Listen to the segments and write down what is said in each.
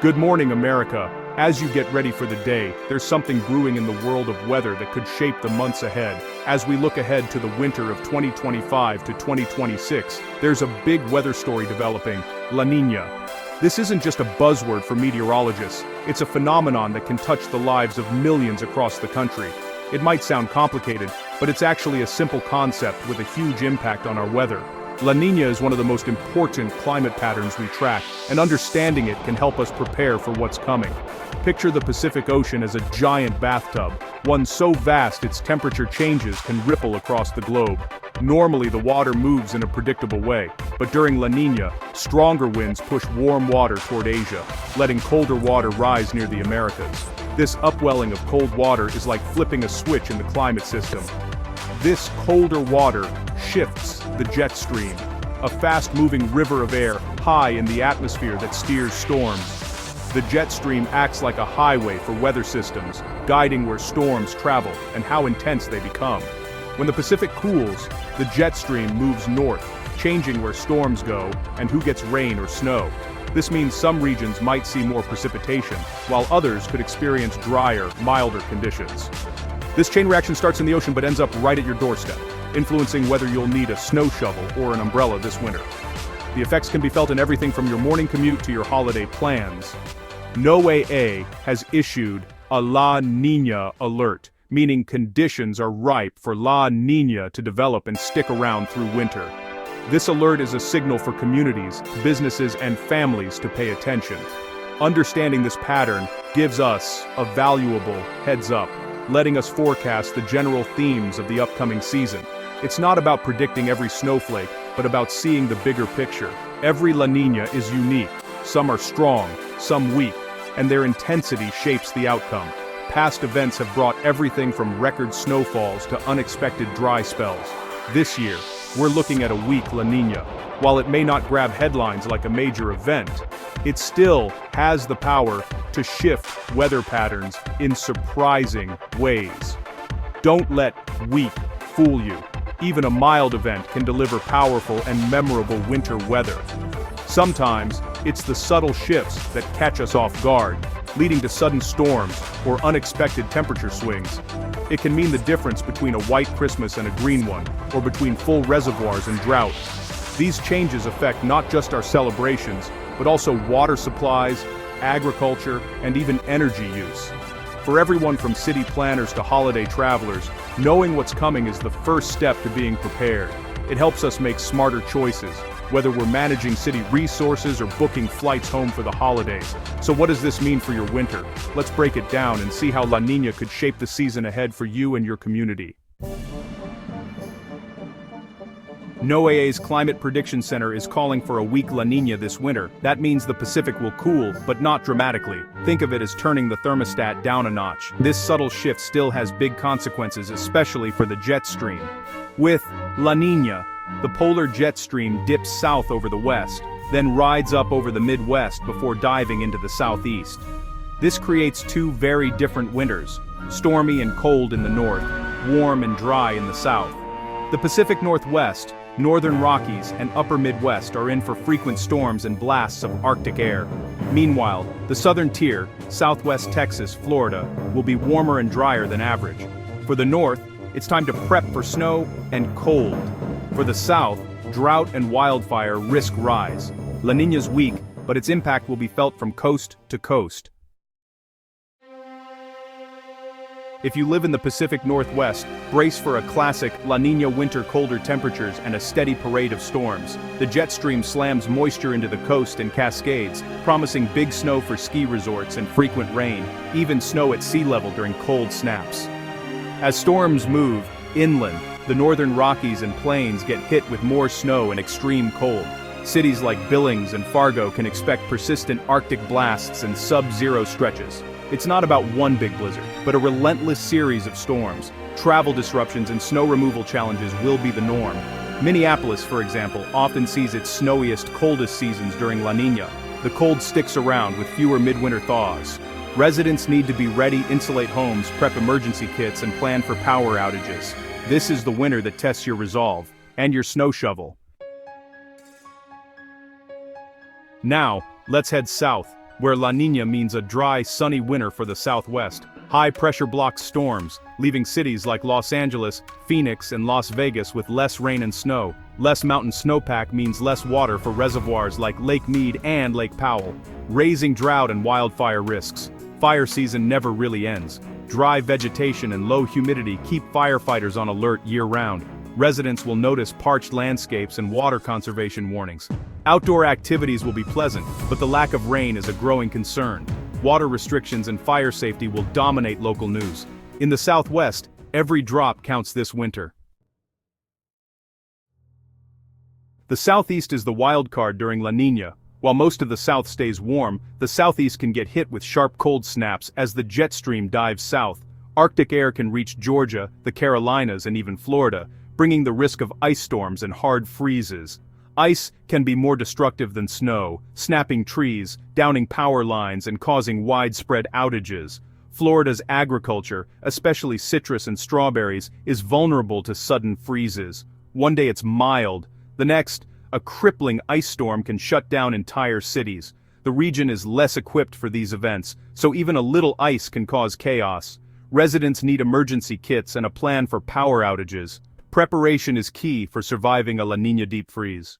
Good morning, America. As you get ready for the day, there's something brewing in the world of weather that could shape the months ahead. As we look ahead to the winter of 2025 to 2026, there's a big weather story developing: La Niña. This isn't just a buzzword for meteorologists, it's a phenomenon that can touch the lives of millions across the country. It might sound complicated, but it's actually a simple concept with a huge impact on our weather. La Niña is one of the most important climate patterns we track, and understanding it can help us prepare for what's coming. Picture the Pacific Ocean as a giant bathtub, one so vast its temperature changes can ripple across the globe. Normally the water moves in a predictable way, but during La Niña, stronger winds push warm water toward Asia, letting colder water rise near the Americas. This upwelling of cold water is like flipping a switch in the climate system. This colder water shifts the jet stream, a fast-moving river of air high in the atmosphere that steers storms. The jet stream acts like a highway for weather systems, guiding where storms travel and how intense they become. When the Pacific cools, the jet stream moves north, changing where storms go and who gets rain or snow. This means some regions might see more precipitation, while others could experience drier, milder conditions. This chain reaction starts in the ocean but ends up right at your doorstep, influencing whether you'll need a snow shovel or an umbrella this winter. The effects can be felt in everything from your morning commute to your holiday plans. NOAA has issued a La Niña alert, meaning conditions are ripe for La Niña to develop and stick around through winter. This alert is a signal for communities, businesses, and families to pay attention. Understanding this pattern gives us a valuable heads up, letting us forecast the general themes of the upcoming season. It's not about predicting every snowflake, but about seeing the bigger picture. Every La Niña is unique. Some are strong, some weak, and their intensity shapes the outcome. Past events have brought everything from record snowfalls to unexpected dry spells. This year, we're looking at a weak La Niña. While it may not grab headlines like a major event, it still has the power to shift weather patterns in surprising ways. Don't let weak fool you. Even a mild event can deliver powerful and memorable winter weather. Sometimes, it's the subtle shifts that catch us off guard, leading to sudden storms or unexpected temperature swings. It can mean the difference between a white Christmas and a green one, or between full reservoirs and drought. These changes affect not just our celebrations, but also water supplies, agriculture, and even energy use. For everyone from city planners to holiday travelers, knowing what's coming is the first step to being prepared. It helps us make smarter choices, whether we're managing city resources or booking flights home for the holidays. So what does this mean for your winter? Let's break it down and see how La Niña could shape the season ahead for you and your community. NOAA's Climate Prediction Center is calling for a weak La Niña this winter. That means the Pacific will cool, but not dramatically. Think of it as turning the thermostat down a notch. This subtle shift still has big consequences, especially for the jet stream. With La Niña, the polar jet stream dips south over the west, then rides up over the Midwest before diving into the southeast. This creates two very different winters: stormy and cold in the north, warm and dry in the south. The Pacific Northwest, Northern Rockies, and Upper Midwest are in for frequent storms and blasts of Arctic air. Meanwhile, the southern tier, Southwest Texas, Florida, will be warmer and drier than average. For the north, it's time to prep for snow and cold. For the south, drought and wildfire risk rise. La Niña's weak, but its impact will be felt from coast to coast. If you live in the Pacific Northwest, brace for a classic La Niña winter: colder temperatures and a steady parade of storms. The jet stream slams moisture into the coast and cascades, promising big snow for ski resorts and frequent rain, even snow at sea level during cold snaps. As storms move inland, the northern Rockies and plains get hit with more snow and extreme cold. Cities like Billings and Fargo can expect persistent Arctic blasts and sub-zero stretches. It's not about one big blizzard, but a relentless series of storms. Travel disruptions and snow removal challenges will be the norm. Minneapolis, for example, often sees its snowiest, coldest seasons during La Niña. The cold sticks around with fewer midwinter thaws. Residents need to be ready, insulate homes, prep emergency kits, and plan for power outages. This is the winter that tests your resolve and your snow shovel. Now, let's head south. where La Niña means a dry, sunny winter for the Southwest. High-pressure block storms, leaving cities like Los Angeles, Phoenix, and Las Vegas with less rain and snow. Less mountain snowpack means less water for reservoirs like Lake Mead and Lake Powell, raising drought and wildfire risks. Fire season never really ends. Dry vegetation and low humidity keep firefighters on alert year-round. Residents will notice parched landscapes and water conservation warnings. Outdoor activities will be pleasant, but the lack of rain is a growing concern. Water restrictions and fire safety will dominate local news. In the Southwest, every drop counts this winter. The Southeast is the wild card during La Niña. While most of the South stays warm, the Southeast can get hit with sharp cold snaps as the jet stream dives south. Arctic air can reach Georgia, the Carolinas, and even Florida, bringing the risk of ice storms and hard freezes. Ice can be more destructive than snow, snapping trees, downing power lines, and causing widespread outages. Florida's agriculture, especially citrus and strawberries, is vulnerable to sudden freezes. One day it's mild. The next, a crippling ice storm can shut down entire cities. The region is less equipped for these events, so even a little ice can cause chaos. Residents need emergency kits and a plan for power outages. Preparation is key for surviving a La Niña deep freeze.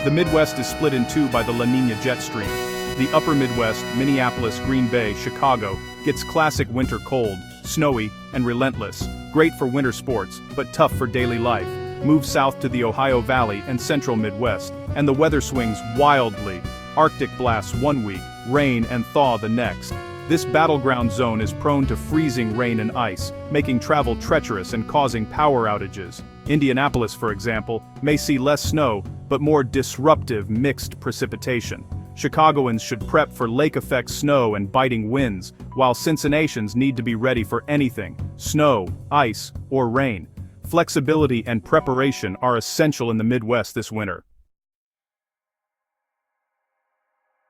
The Midwest is split in two by the La Niña jet stream. The upper Midwest, Minneapolis, Green Bay, Chicago, gets classic winter cold, snowy, and relentless. Great for winter sports, but tough for daily life. Move south to the Ohio Valley and central Midwest, and the weather swings wildly. Arctic blasts one week, rain and thaw the next. This battleground zone is prone to freezing rain and ice, making travel treacherous and causing power outages. Indianapolis, for example, may see less snow, but more disruptive mixed precipitation. Chicagoans should prep for lake-effect snow and biting winds, while Cincinnatians need to be ready for anything: snow, ice, or rain. Flexibility and preparation are essential in the Midwest this winter.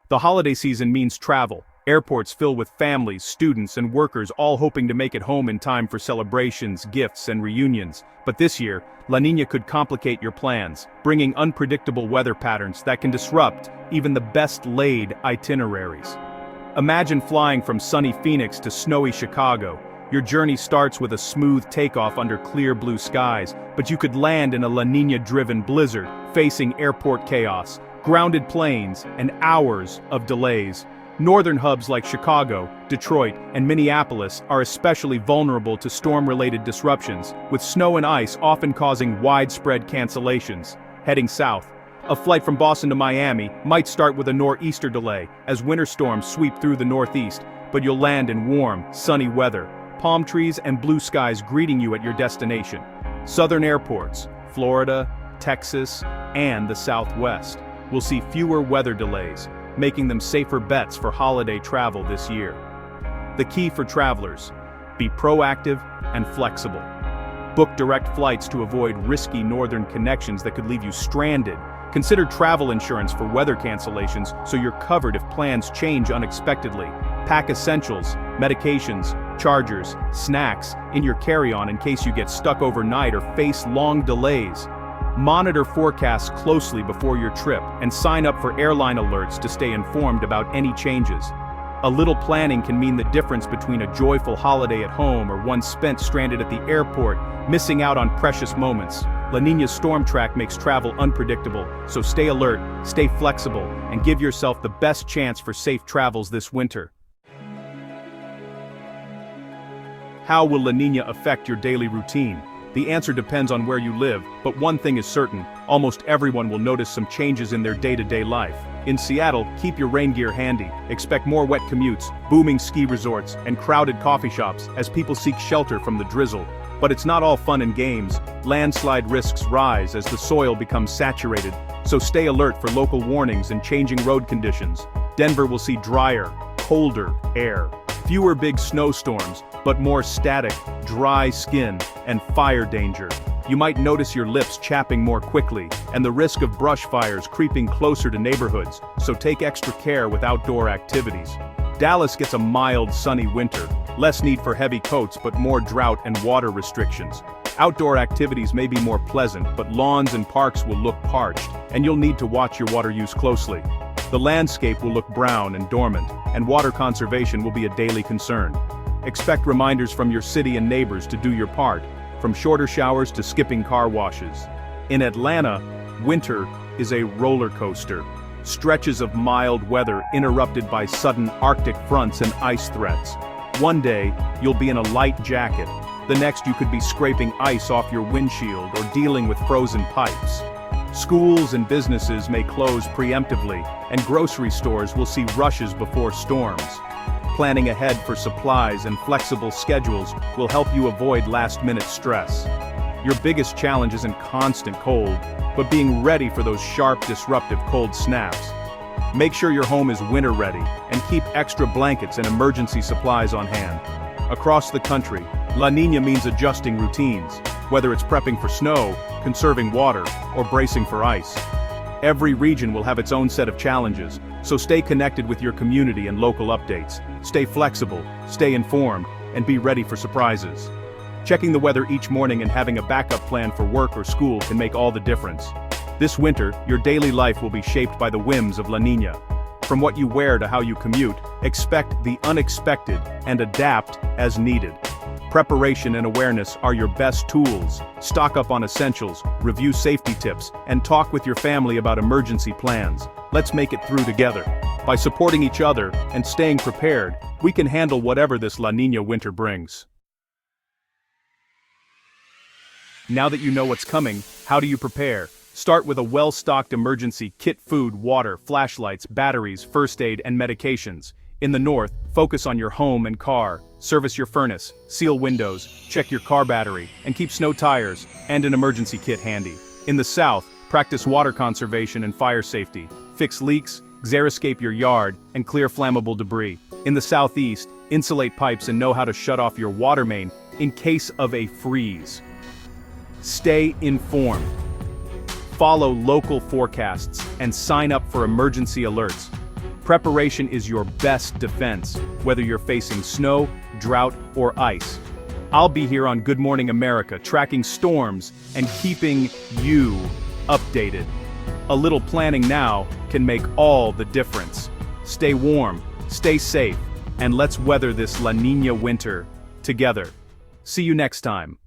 The holiday season means travel. Airports fill with families, students, and workers all hoping to make it home in time for celebrations, gifts, and reunions. But this year, La Niña could complicate your plans, bringing unpredictable weather patterns that can disrupt even the best-laid itineraries. Imagine flying from sunny Phoenix to snowy Chicago. Your journey starts with a smooth takeoff under clear blue skies, but you could land in a La Niña-driven blizzard, facing airport chaos, grounded planes, and hours of delays. Northern hubs like Chicago, Detroit, and Minneapolis are especially vulnerable to storm-related disruptions, with snow and ice often causing widespread cancellations. Heading south, a flight from Boston to Miami might start with a nor'easter delay as winter storms sweep through the Northeast, but you'll land in warm, sunny weather, palm trees and blue skies greeting you at your destination. Southern airports, Florida, Texas, and the Southwest will see fewer weather delays, making them safer bets for holiday travel this year. The key for travelers: be proactive and flexible. Book direct flights to avoid risky northern connections that could leave you stranded. Consider travel insurance for weather cancellations so you're covered if plans change unexpectedly. Pack essentials, medications, chargers, snacks in your carry-on in case you get stuck overnight or face long delays. Monitor forecasts closely before your trip and sign up for airline alerts to stay informed about any changes. A little planning can mean the difference between a joyful holiday at home or one spent stranded at the airport, missing out on precious moments. La Niña's storm track makes travel unpredictable, so stay alert, stay flexible, and give yourself the best chance for safe travels this winter. How will La Niña affect your daily routine? The answer depends on where you live, but one thing is certain: almost everyone will notice some changes in their day-to-day life. In Seattle, keep your rain gear handy. Expect more wet commutes, booming ski resorts, and crowded coffee shops as people seek shelter from the drizzle. But it's not all fun and games. Landslide risks rise as the soil becomes saturated, so stay alert for local warnings and changing road conditions. Denver will see drier, colder air. Fewer big snowstorms, but more static, dry skin, and fire danger. You might notice your lips chapping more quickly, and the risk of brush fires creeping closer to neighborhoods, so take extra care with outdoor activities. Dallas gets a mild, sunny winter, less need for heavy coats but more drought and water restrictions. Outdoor activities may be more pleasant, but lawns and parks will look parched. and you'll need to watch your water use closely. The landscape will look brown and dormant, and water conservation will be a daily concern. Expect reminders from your city and neighbors to do your part, from shorter showers to skipping car washes. In Atlanta, winter is a roller coaster. Stretches of mild weather interrupted by sudden Arctic fronts and ice threats. One day, you'll be in a light jacket. The next you could be scraping ice off your windshield or dealing with frozen pipes. Schools and businesses may close preemptively, and grocery stores will see rushes before storms. Planning ahead for supplies and flexible schedules will help you avoid last-minute stress. Your biggest challenge isn't constant cold, but being ready for those sharp, disruptive cold snaps. Make sure your home is winter-ready, and keep extra blankets and emergency supplies on hand. Across the country, La Niña means adjusting routines, whether it's prepping for snow, conserving water, or bracing for ice. Every region will have its own set of challenges, so stay connected with your community and local updates. Stay flexible, stay informed, and be ready for surprises. Checking the weather each morning and having a backup plan for work or school can make all the difference. This winter, your daily life will be shaped by the whims of La Niña. From what you wear to how you commute, expect the unexpected and adapt as needed. Preparation and awareness are your best tools. Stock up on essentials, review safety tips, and talk with your family about emergency plans. Let's make it through together. By supporting each other and staying prepared, we can handle whatever this La Niña winter brings. Now that you know what's coming, how do you prepare? Start with a well-stocked emergency kit: food, water, flashlights, batteries, first aid, and medications. In the north, focus on your home and car. Service your furnace, seal windows, check your car battery, and keep snow tires and an emergency kit handy. In the south, practice water conservation and fire safety. Fix leaks, xeriscape your yard, and clear flammable debris. In the southeast, insulate pipes and know how to shut off your water main in case of a freeze. Stay informed. Follow local forecasts and sign up for emergency alerts. Preparation is your best defense, whether you're facing snow, drought, or ice. I'll be here on Good Morning America, tracking storms and keeping you updated. A little planning now can make all the difference. Stay warm, stay safe, and let's weather this La Niña winter together. See you next time.